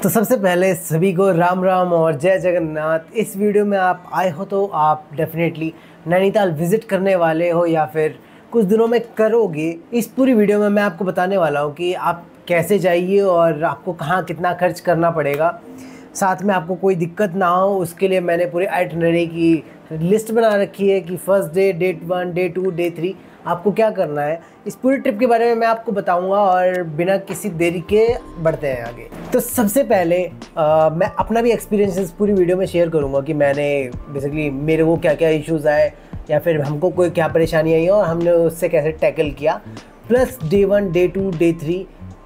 तो सबसे पहले सभी को राम राम और जय जगन्नाथ। इस वीडियो में आप आए हो तो आप डेफिनेटली नैनीताल विज़िट करने वाले हो या फिर कुछ दिनों में करोगे। इस पूरी वीडियो में मैं आपको बताने वाला हूँ कि आप कैसे जाइए और आपको कहाँ कितना खर्च करना पड़ेगा। साथ में आपको कोई दिक्कत ना हो उसके लिए मैंने पूरी आइटिनरी की लिस्ट बना रखी है कि first day, day 1, day 2, day 3 आपको क्या करना है। इस पूरी ट्रिप के बारे में मैं आपको बताऊंगा और बिना किसी देरी के बढ़ते हैं आगे। तो सबसे पहले मैं अपना भी एक्सपीरियंस इस पूरी वीडियो में शेयर करूंगा कि मैंने बेसिकली मेरे को क्या क्या इश्यूज़ आए या फिर हमको कोई क्या परेशानी आई और हमने उससे कैसे टैकल किया। प्लस डे 1, डे 2, डे 3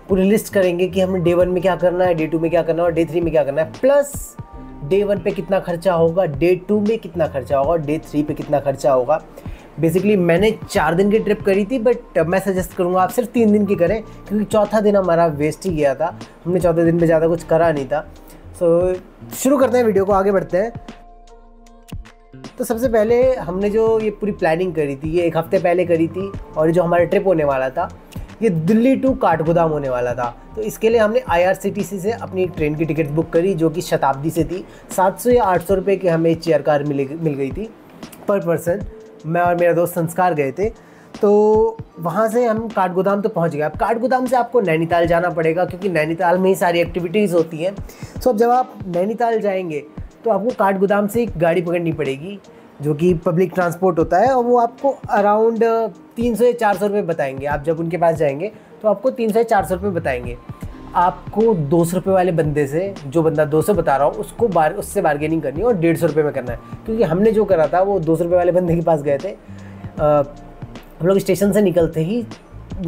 पूरी लिस्ट करेंगे कि हमने डे 1 में क्या करना है, डे 2 में क्या करना है और डे 3 में क्या करना है। प्लस डे 1 पे कितना खर्चा होगा, डे 2 में कितना खर्चा होगा और डे 3 पे कितना खर्चा होगा। बेसिकली मैंने 4 दिन की ट्रिप करी थी बट मैं सजेस्ट करूँगा आप सिर्फ 3 दिन की करें क्योंकि चौथा दिन हमारा वेस्ट ही गया था। हमने चौथे दिन में ज़्यादा कुछ करा नहीं था। सो शुरू करते हैं, वीडियो को आगे बढ़ते हैं। तो सबसे पहले हमने जो ये पूरी प्लानिंग करी थी ये 1 हफ्ते पहले करी थी और जो हमारा ट्रिप होने वाला था ये दिल्ली टू काठगोदाम होने वाला था। तो इसके लिए हमने IRCTC से अपनी ट्रेन की टिकट बुक करी जो कि शताब्दी से थी। 700 या 800 रुपये की हमें चेयर कार मिल गई थी पर पर्सन। मैं और मेरा दोस्त संस्कार गए थे। तो वहाँ से हम काठगोदाम तो पहुँच गए। अब काठगोदाम से आपको नैनीताल जाना पड़ेगा क्योंकि नैनीताल में ही सारी एक्टिविटीज़ होती हैं। सो अब जब आप नैनीताल जाएंगे तो आपको काठगोदाम से एक गाड़ी पकड़नी पड़ेगी जो कि पब्लिक ट्रांसपोर्ट होता है और वो आपको अराउंड 300 या 400 रुपये बताएंगे। आप जब उनके पास जाएंगे तो आपको 300 या 400 रुपये बताएंगे। आपको 200 रुपये वाले बंदे से, जो बंदा 200 बता रहा हूँ उसको उससे बार्गेनिंग करनी है और 150 रुपये में करना है। क्योंकि हमने जो करा था वो 200 रुपये वाले बंदे के पास गए थे। हम लोग स्टेशन से निकलते ही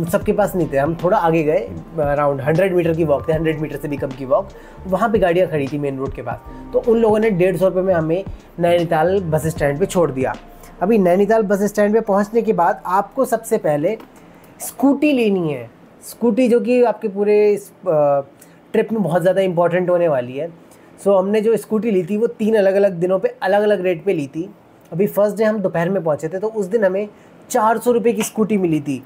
सबके पास नहीं थे, हम थोड़ा आगे गए, अराउंड 100 मीटर की वॉक थे, 100 मीटर से भी कम की वॉक। वहाँ पे गाड़ियाँ खड़ी थी मेन रोड के पास। तो उन लोगों ने 150 रुपये में हमें नैनीताल बस स्टैंड पे छोड़ दिया। अभी नैनीताल बस स्टैंड पे पहुँचने के बाद आपको सबसे पहले स्कूटी लेनी है। स्कूटी जो कि आपके पूरे ट्रिप में बहुत ज़्यादा इंपॉर्टेंट होने वाली है। सो हमने जो स्कूटी ली थी वो 3 अलग अलग दिनों पे अलग अलग रेट पे ली थी। अभी फर्स्ट डे हम दोपहर में पहुँचे थे तो उस दिन हमें 400 रुपये की स्कूटी मिली थी,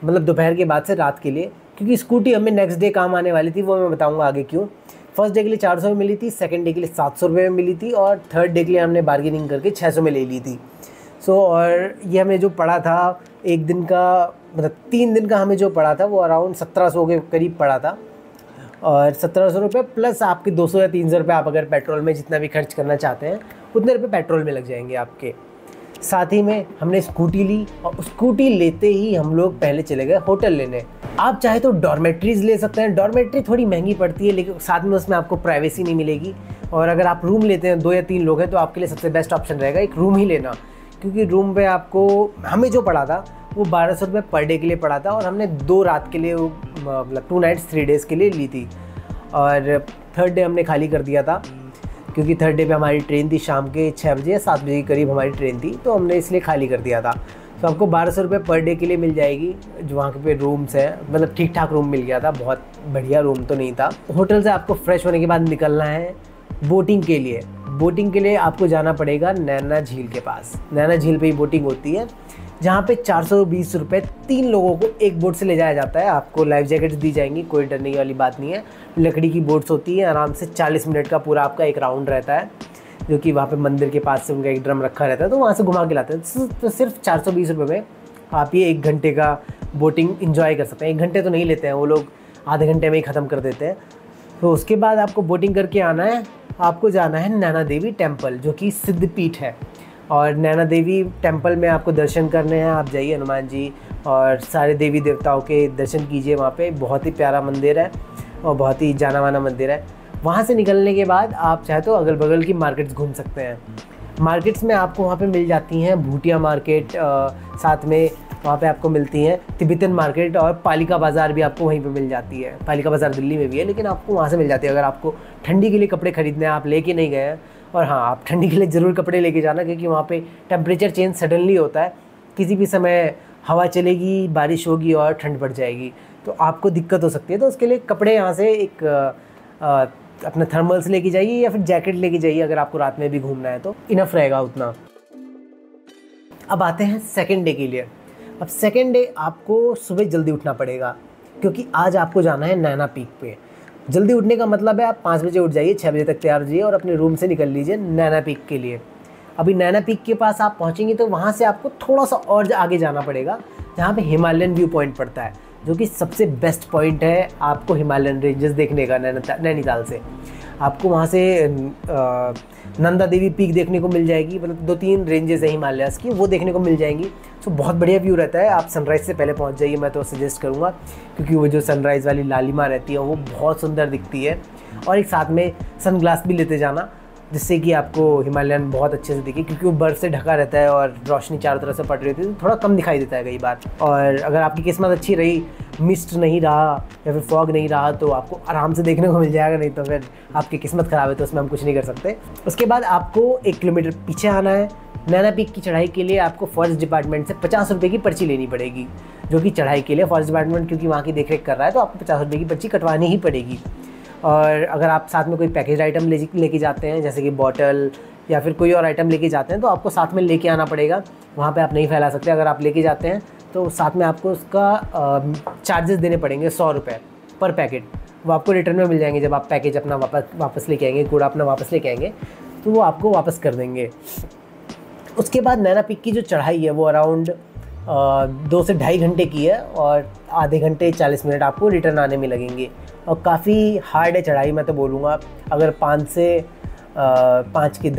मतलब दोपहर के बाद से रात के लिए। क्योंकि स्कूटी हमें नेक्स्ट डे काम आने वाली थी, वो मैं बताऊंगा आगे क्यों। फर्स्ट डे के लिए 400 में मिली थी, सेकंड डे के लिए 700 रुपये में मिली थी और थर्ड डे के लिए हमने बार्गेनिंग करके 600 में ले ली थी। सो और ये हमें जो पड़ा था एक दिन का, मतलब 3 दिन का हमें जो पड़ा था वो अराउंड 1700 के करीब पड़ा था। और 1700 रुपये प्लस आपके 200 या 300 रुपये आप अगर पेट्रोल में जितना भी खर्च करना चाहते हैं उतने रुपये पेट्रोल में लग जाएंगे आपके। साथ ही में हमने स्कूटी ली और स्कूटी लेते ही हम लोग पहले चले गए होटल लेने। आप चाहे तो डॉर्मेट्रीज़ ले सकते हैं। डॉर्मेट्री थोड़ी महंगी पड़ती है लेकिन साथ में उसमें आपको प्राइवेसी नहीं मिलेगी। और अगर आप रूम लेते हैं 2 या 3 लोग हैं तो आपके लिए सबसे बेस्ट ऑप्शन रहेगा एक रूम ही लेना। क्योंकि रूम पे आपको, हमें जो पड़ा था वो 1200 रुपये पर डे के लिए पड़ा था और हमने 2 रात के लिए, मतलब 2 नाइट्स 3 डेज़ के लिए ली थी। और थर्ड डे हमने खाली कर दिया था क्योंकि थर्ड डे पे हमारी ट्रेन थी शाम के 6 बजे या 7 बजे के करीब हमारी ट्रेन थी, तो हमने इसलिए खाली कर दिया था। तो आपको 1200 रुपये पर डे के लिए मिल जाएगी। जो वहाँ पे रूम्स हैं, मतलब ठीक ठाक रूम मिल गया था, बहुत बढ़िया रूम तो नहीं था। होटल से आपको फ्रेश होने के बाद निकलना है बोटिंग के लिए। बोटिंग के लिए आपको जाना पड़ेगा नैना झील के पास। नैना झील पे ही बोटिंग होती है जहाँ पे 420 रुपये 3 लोगों को एक बोट से ले जाया जाता है। आपको लाइफ जैकेट्स दी जाएंगी, कोई डरने वाली बात नहीं है। लकड़ी की बोट्स होती है, आराम से 40 मिनट का पूरा आपका एक राउंड रहता है जो कि वहाँ पे मंदिर के पास से उनका एक ड्रम रखा रहता है तो वहाँ से घुमा के लाते हैं। तो सिर्फ 420 रुपये में आप ये 1 घंटे का बोटिंग इंजॉय कर सकते हैं। 1 घंटे तो नहीं लेते हैं वो लोग, आधे घंटे में ही ख़त्म कर देते हैं। तो उसके बाद आपको बोटिंग करके आना है। आपको जाना है नैना देवी टेम्पल जो कि सिद्धपीठ है। और नैना देवी टेम्पल में आपको दर्शन करने हैं। आप जाइए, हनुमान जी और सारे देवी देवताओं के दर्शन कीजिए। वहाँ पे बहुत ही प्यारा मंदिर है और बहुत ही जाना माना मंदिर है। वहाँ से निकलने के बाद आप चाहे तो अगल बगल की मार्केट्स घूम सकते हैं। मार्केट्स में आपको वहाँ पे मिल जाती हैं भूटिया मार्केट, साथ में वहाँ पे आपको मिलती हैं तिब्बतन मार्केट और पालिका बाज़ार भी आपको वहीं पे मिल जाती है। पालिका बाज़ार दिल्ली में भी है लेकिन आपको वहाँ से मिल जाती है। अगर आपको ठंडी के लिए कपड़े खरीदने हैं, आप लेके नहीं गए हैं, और हाँ आप ठंडी के लिए ज़रूर कपड़े लेके जाना क्योंकि वहाँ पे टेम्परेचर चेंज सडनली होता है। किसी भी समय हवा चलेगी, बारिश होगी और ठंड बढ़ जाएगी तो आपको दिक्कत हो सकती है। तो उसके लिए कपड़े यहाँ से एक अपने थर्मल्स लेके जाइए या फिर जैकेट लेके जाइए। अगर आपको रात में भी घूमना है तो इनफ रहेगा उतना। अब आते हैं सेकेंड डे के लिए। अब सेकेंड डे आपको सुबह जल्दी उठना पड़ेगा क्योंकि आज आपको जाना है नैना पीक पे। जल्दी उठने का मतलब है आप 5 बजे उठ जाइए, 6 बजे तक तैयार हो जाइए और अपने रूम से निकल लीजिए नैना पीक के लिए। अभी नैना पीक के पास आप पहुँचेंगे तो वहाँ से आपको थोड़ा सा और आगे जाना पड़ेगा, जहाँ पे हिमालयन व्यू पॉइंट पड़ता है, जो कि सबसे बेस्ट पॉइंट है आपको हिमालयन रेंजेस देखने का। नैनीताल से आपको वहाँ से नंदा देवी पीक देखने को मिल जाएगी, मतलब 2-3 रेंजेस है हिमालयाज़ की, वो देखने को मिल जाएंगी। तो बहुत बढ़िया व्यू रहता है। आप सनराइज़ से पहले पहुँच जाइए, मैं तो सजेस्ट करूँगा, क्योंकि वो जो सनराइज़ वाली लालिमा रहती है वो बहुत सुंदर दिखती है। और एक साथ में सनग्लास भी लेते जाना, जिससे कि आपको हिमालयन बहुत अच्छे से दिखे, क्योंकि वो बर्फ़ से ढका रहता है और रोशनी चारों तरफ से पड़ रही होती है, तो थोड़ा कम दिखाई देता है कई बार। और अगर आपकी किस्मत अच्छी रही, मिस्ट नहीं रहा या फिर फॉग नहीं रहा, तो आपको आराम से देखने को मिल जाएगा, नहीं तो फिर आपकी किस्मत ख़राब है, तो उसमें हम कुछ नहीं कर सकते। उसके बाद आपको 1 किलोमीटर पीछे आना है। नैना पीक की चढ़ाई के लिए आपको फॉरेस्ट डिपार्टमेंट से 50 रुपये की पर्ची लेनी पड़ेगी, जो कि चढ़ाई के लिए फॉरेस्ट डिपार्टमेंट क्योंकि वहाँ की देखरेख कर रहा है, तो आपको 50 रुपये की पर्ची कटवानी ही पड़ेगी। और अगर आप साथ में कोई पैकेज आइटम लेके जाते हैं, जैसे कि बॉटल या फिर कोई और आइटम लेके जाते हैं, तो आपको साथ में लेके आना पड़ेगा। वहाँ पे आप नहीं फैला सकते। अगर आप लेके जाते हैं तो साथ में आपको उसका चार्जेस देने पड़ेंगे 100 रुपये पर पैकेट। वो आपको रिटर्न में मिल जाएंगे जब आप पैकेज अपना वापस लेके आएंगे, कूड़ा अपना वापस लेके आएंगे, तो वो आपको वापस कर देंगे। उसके बाद नैना पीक की जो चढ़ाई है वो अराउंड 2 से ढाई घंटे की है, और आधे घंटे 40 मिनट आपको रिटर्न आने में लगेंगे। और काफ़ी हार्ड है चढ़ाई, मैं तो बोलूँगा। अगर 5 के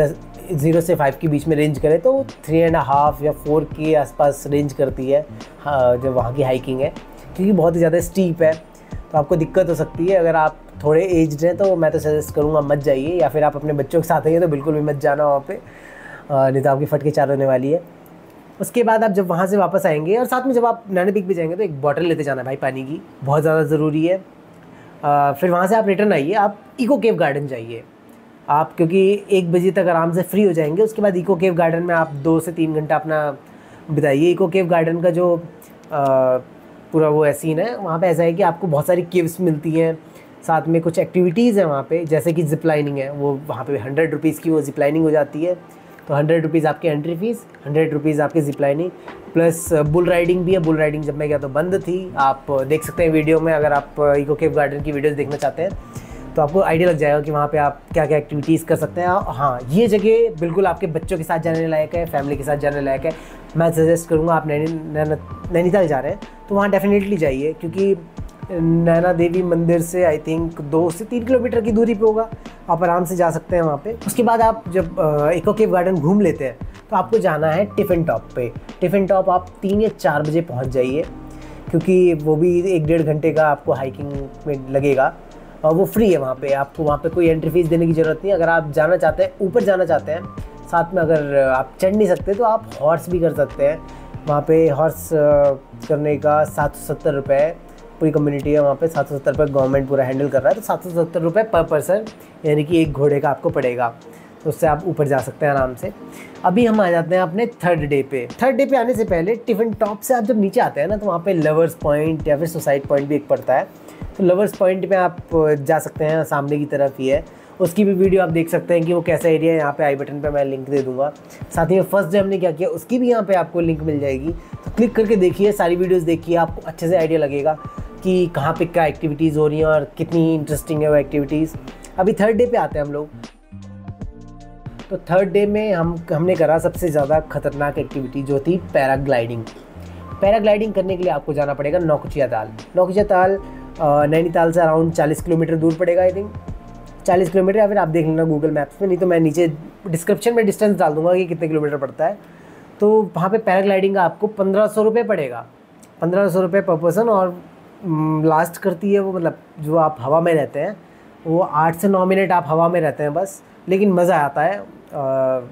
0 से 5 के बीच में रेंज करें तो 3.5 या 4 के आसपास रेंज करती है जब वहाँ की हाइकिंग है, क्योंकि बहुत ही ज़्यादा स्टीप है, तो आपको दिक्कत हो सकती है। अगर आप थोड़े एज्ड हैं तो मैं तो सजेस्ट करूँगा मत जाइए, या फिर आप अपने बच्चों के साथ आइए तो बिल्कुल भी मत जाना वहाँ पे, नहीं तो आपकी फटके चार होने वाली है। उसके बाद आप जब वहाँ से वापस आएंगे, और साथ में जब आप नैना पीक पे जाएंगे तो एक बॉटल लेते जाना भाई, पानी की बहुत ज़्यादा ज़रूरी है। फिर वहाँ से आप रिटर्न आइए, आप इको केव गार्डन जाइए आप, क्योंकि 1 बजे तक आराम से फ्री हो जाएंगे। उसके बाद इको केव गार्डन में आप 2 से 3 घंटा अपना बिताइए। इको केव गार्डन का जो पूरा वो सीन है, वहाँ पे ऐसा है कि आपको बहुत सारी केव्स मिलती हैं, साथ में कुछ एक्टिविटीज़ हैं वहाँ पे, जैसे कि ज़िप लाइनिंग है, वो वहाँ पे 100 रुपीज़ की वो ज़िप लाइनिंग हो जाती है। तो 100 रुपीज़ आपकी एंट्री फ़ीस, 100 रुपीज़ आपकी zip lining, plus bull riding भी है। बुल राइडिंग जब मैं गया तो बंद थी, आप देख सकते हैं वीडियो में। अगर आप इको केव गार्डन की वीडियोज़ देखना चाहते हैं तो आपको आइडिया लग जाएगा कि वहाँ पे आप क्या क्या एक्टिविटीज़ कर सकते हैं। हाँ, ये जगह बिल्कुल आपके बच्चों के साथ जाने लायक है, फैमिली के साथ जाने लायक है। मैं सजेस्ट करूँगा, आप नैनीताल जा रहे हैं तो वहाँ डेफिनेटली जाइए, क्योंकि नैना देवी मंदिर से आई थिंक 2 से 3 किलोमीटर की दूरी पे होगा, आप आराम से जा सकते हैं वहाँ पे। उसके बाद आप जब इको केव गार्डन घूम लेते हैं तो आपको जाना है टिफ़िन टॉप पे। टिफ़िन टॉप आप 3 या 4 बजे पहुँच जाइए, क्योंकि वो भी 1-1.5 घंटे का आपको हाइकिंग में लगेगा, और वो फ्री है वहाँ पे। आपको वहाँ पे कोई एंट्री फ़ीस देने की ज़रूरत नहीं। अगर आप जाना चाहते हैं, ऊपर जाना चाहते हैं, साथ में अगर आप चढ़ नहीं सकते तो आप हॉर्स भी कर सकते हैं। वहाँ पे हॉर्स करने का 770 रुपये, पूरी कम्युनिटी है वहाँ पे, 770 रुपये गवर्नमेंट पूरा हैंडल कर रहा है, तो 770 रुपये पर पर्सन, यानी कि एक घोड़े का आपको पड़ेगा, तो उससे आप ऊपर जा सकते हैं आराम से। अभी हम आ जाते हैं अपने थर्ड डे पे। थर्ड डे पे आने से पहले टिफ़िन टॉप से आप जब नीचे आते हैं ना, तो वहाँ पे लवर्स पॉइंट या फिर सुसाइड पॉइंट भी एक पड़ता है। तो लवर्स पॉइंट पे आप जा सकते हैं, सामने की तरफ ही है। उसकी भी वीडियो आप देख सकते हैं कि वो कैसा एरिया है। यहाँ पे आई बटन पे मैं लिंक दे दूँगा। साथ ही में फर्स्ट डे हमने क्या किया उसकी भी यहाँ पे आपको लिंक मिल जाएगी, तो क्लिक करके देखिए, सारी वीडियोज़ देखिए, आपको अच्छे से आइडिया लगेगा कि कहाँ पे क्या एक्टिविटीज़ हो रही हैं और कितनी इंटरेस्टिंग है वो एक्टिविटीज़। अभी थर्ड डे पे आते हैं हम लोग। तो थर्ड डे में हमने करा सबसे ज़्यादा खतरनाक एक्टिविटी, जो थी पैराग्लाइडिंग। पैराग्लाइडिंग करने के लिए आपको जाना पड़ेगा नौकुचिया ताल। नौकुचिया ताल नैनीताल से अराउंड 40 किलोमीटर दूर पड़ेगा, आई थिंक 40 किलोमीटर, या फिर आप देख लेना गूगल मैप्स में, नहीं तो मैं नीचे डिस्क्रिप्शन में डिस्टेंस डाल दूँगा कि कितने किलोमीटर पड़ता है। तो वहाँ पे पैराग्लाइडिंग का आपको 1500 रुपये पड़ेगा, 1500 रुपये पर पर्सन। और लास्ट करती है वो, मतलब जो आप हवा में रहते हैं वो 8 से 9 मिनट आप हवा में रहते हैं बस, लेकिन मज़ा आता है,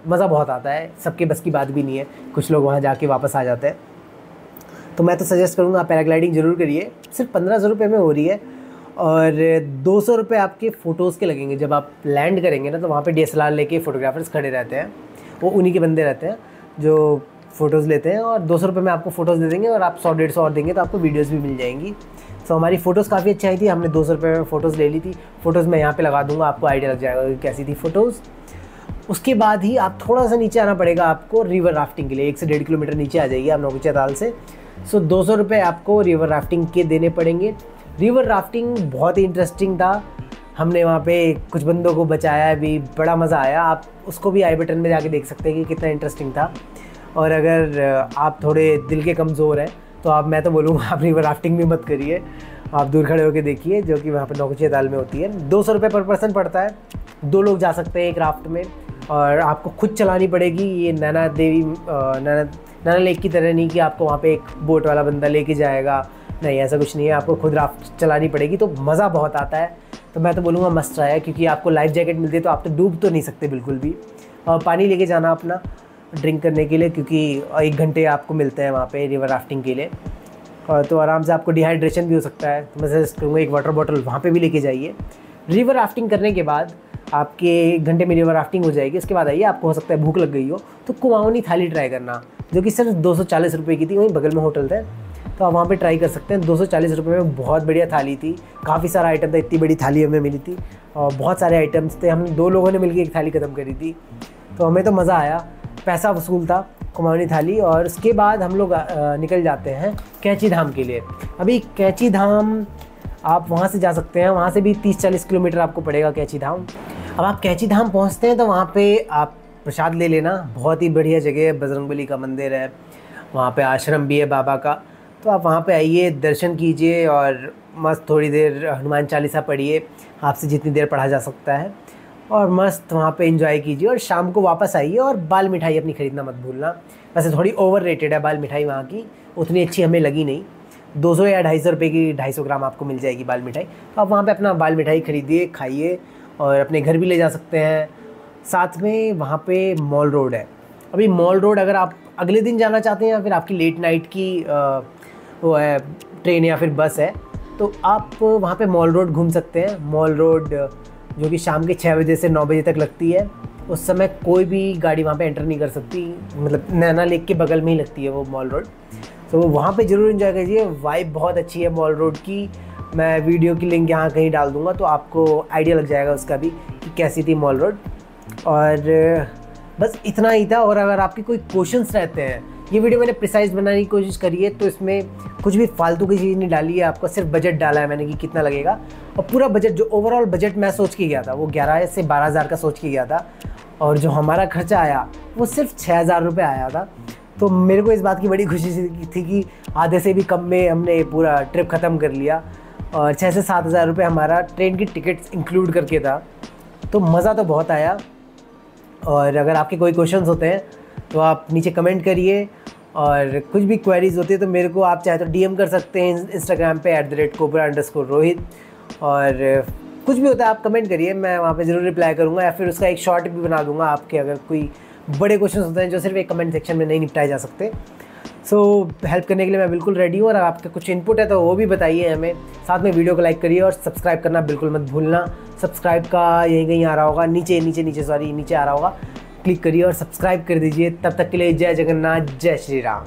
मज़ा बहुत आता है। सबके बस की बात भी नहीं है, कुछ लोग वहाँ जाके वापस आ जाते हैं। तो मैं तो सजेस्ट करूँगा आप पैराग्लाइडिंग ज़रूर करिए। सिर्फ 1500 रुपये में हो रही है, और 200 रुपये आपके फ़ोटोज़ के लगेंगे। जब आप लैंड करेंगे ना, तो वहाँ पे DSLR लेके फ़ोटोग्राफर्स खड़े रहते हैं, वो उन्हीं के बंदे रहते हैं जो फ़ोटोज़ लेते हैं, और 200 रुपये में आपको फ़ोटोज़ दे देंगे, और आप 100-150 और देंगे तो आपको वीडियोज़ भी मिल जाएंगी। तो हमारी फ़ोटोज़ काफ़ी अच्छी आई थी, हमने 200 रुपये में फ़ोटोज़ ले ली थी। फ़ोटोज़ मैं यहाँ पे लगा दूँगा, आपको आइडिया लग जाएगा कि कैसी थी फ़ोटोज़। उसके बाद ही आप थोड़ा सा नीचे आना पड़ेगा आपको रिवर राफ्टिंग के लिए। 1 से 1.5 किलोमीटर नीचे आ जाइए आप नौकुचिया ताल से। सो 200 रुपये आपको रिवर राफ्टिंग के देने पड़ेंगे। रिवर राफ्टिंग बहुत ही इंटरेस्टिंग था। हमने वहाँ पे कुछ बंदों को बचाया है भी, बड़ा मज़ा आया। आप उसको भी आई बटन में जाके देख सकते हैं कि कितना इंटरेस्टिंग था। और अगर आप थोड़े दिल के कमज़ोर हैं तो मैं तो बोलूँगा आप रिवर राफ्टिंग भी मत करिए, आप दूर खड़े होकर देखिए, जो कि वहाँ पर नौकुचिया ताल में होती है। 200 रुपये पर पर्सन पड़ता है, 2 लोग जा सकते हैं एक राफ्ट में, और आपको खुद चलानी पड़ेगी। ये नैना लेक की तरह नहीं कि आपको वहाँ पे एक बोट वाला बंदा लेके जाएगा, नहीं ऐसा कुछ नहीं है, आपको खुद राफ्ट चलानी पड़ेगी। तो मज़ा बहुत आता है, तो मैं तो बोलूँगा मस्ट ट्राई है, क्योंकि आपको लाइफ जैकेट मिलती है तो आप तो डूब तो नहीं सकते बिल्कुल भी। और पानी लेके जाना अपना ड्रिंक करने के लिए, क्योंकि 1 घंटे आपको मिलते हैं वहाँ पे रिवर राफ्टिंग के लिए, और तो आराम से आपको डिहाइड्रेशन भी हो सकता है। तो मैं सजेस्ट करूँगा एक वाटर बॉटल वहाँ पे भी लेके जाइए। रिवर राफ्टिंग करने के बाद आपके 1 घंटे में रिवर राफ्टिंग हो जाएगी। उसके बाद आइए, आपको हो सकता है भूख लग गई हो तो कुमाऊनी थाली ट्राई करना, जो कि सिर्फ 240 रुपये की थी, वहीं बगल में होटल थे, तो आप वहाँ पे ट्राई कर सकते हैं। 240 रुपये में बहुत बढ़िया थाली थी, काफ़ी सारा आइटम था, इतनी बड़ी थाली हमें मिली थी और बहुत सारे आइटम्स थे। हम 2 लोगों ने मिलकर एक थाली ख़त्म करी थी, तो हमें तो मज़ा आया। पैसा वसूल था कुमाऊनी थाली। और उसके बाद हम लोग निकल जाते हैं कैंची धाम के लिए। अभी कैंची धाम आप वहाँ से जा सकते हैं, वहाँ से भी 30-40 किलोमीटर आपको पड़ेगा कैंची धाम। अब आप कैंची धाम पहुँचते हैं तो वहाँ पे आप प्रसाद ले लेना, बहुत ही बढ़िया जगह है, बजरंगबली का मंदिर है, वहाँ पे आश्रम भी है बाबा का। तो आप वहाँ पे आइए, दर्शन कीजिए और मस्त थोड़ी देर हनुमान चालीसा पढ़िए, आपसे जितनी देर पढ़ा जा सकता है, और मस्त वहाँ पे एंजॉय कीजिए। और शाम को वापस आइए और बाल मिठाई अपनी ख़रीदना मत भूलना। वैसे थोड़ी ओवर रेटेड है बाल मिठाई वहाँ की, उतनी अच्छी हमें लगी नहीं। 200 या 250 रुपये की 250 ग्राम आपको मिल जाएगी बाल मिठाई। तो आप वहाँ पे अपना बाल मिठाई ख़रीदिए, खाइए और अपने घर भी ले जा सकते हैं। साथ में वहाँ पे मॉल रोड है। अभी मॉल रोड अगर आप अगले दिन जाना चाहते हैं या फिर आपकी लेट नाइट की वो है ट्रेन या फिर बस है, तो आप वहाँ पे मॉल रोड घूम सकते हैं। मॉल रोड जो कि शाम के 6 बजे से 9 बजे तक लगती है। उस समय कोई भी गाड़ी वहाँ पे एंटर नहीं कर सकती, मतलब नैना लेक के बगल में ही लगती है वो मॉल रोड। तो वहाँ पे ज़रूर एंजॉय कीजिए, वाइब बहुत अच्छी है मॉल रोड की। मैं वीडियो की लिंक यहाँ कहीं डाल दूँगा, तो आपको आइडिया लग जाएगा उसका भी कि कैसी थी मॉल रोड। और बस इतना ही था। और अगर आपके कोई क्वेश्चंस रहते हैं, ये वीडियो मैंने प्रिसाइज बनाने की कोशिश करी है, तो इसमें कुछ भी फालतू की चीज़ नहीं डाली है, आपको सिर्फ बजट डाला है मैंने कि कितना लगेगा। और पूरा बजट, जो ओवरऑल बजट मैं सोच के गया था, वो 11 से 12 हज़ार का सोच के गया था, और जो हमारा खर्चा आया वो सिर्फ 6,000 रुपये आया था। तो मेरे को इस बात की बड़ी खुशी थी कि आधे से भी कम में हमने पूरा ट्रिप ख़त्म कर लिया, और 6 से 7 हज़ार रुपये हमारा ट्रेन की टिकट्स इंक्लूड करके था। तो मज़ा तो बहुत आया। और अगर आपके कोई क्वेश्चंस होते हैं तो आप नीचे कमेंट करिए, और कुछ भी क्वेरीज़ होती है तो मेरे को आप चाहे तो DM कर सकते हैं इंस्टाग्राम पे @cobra_rohit। और कुछ भी होता है आप कमेंट करिए, मैं वहाँ पे ज़रूर रिप्लाई करूँगा, या फिर उसका एक शॉर्ट भी बना दूँगा आपके, अगर कोई बड़े क्वेश्चंस होते हैं जो सिर्फ एक कमेंट सेक्शन में नहीं निपटाए जा सकते। सो हेल्प करने के लिए मैं बिल्कुल रेडी हूँ, और अगर आपका कुछ इनपुट है तो वो भी बताइए हमें। साथ में वीडियो को लाइक करिए और सब्सक्राइब करना बिल्कुल मत भूलना। सब्सक्राइब का यहीं कहीं आ रहा होगा, नीचे आ रहा होगा, क्लिक करिए और सब्सक्राइब कर दीजिए। तब तक के लिए जय जगन्नाथ, जय श्री राम।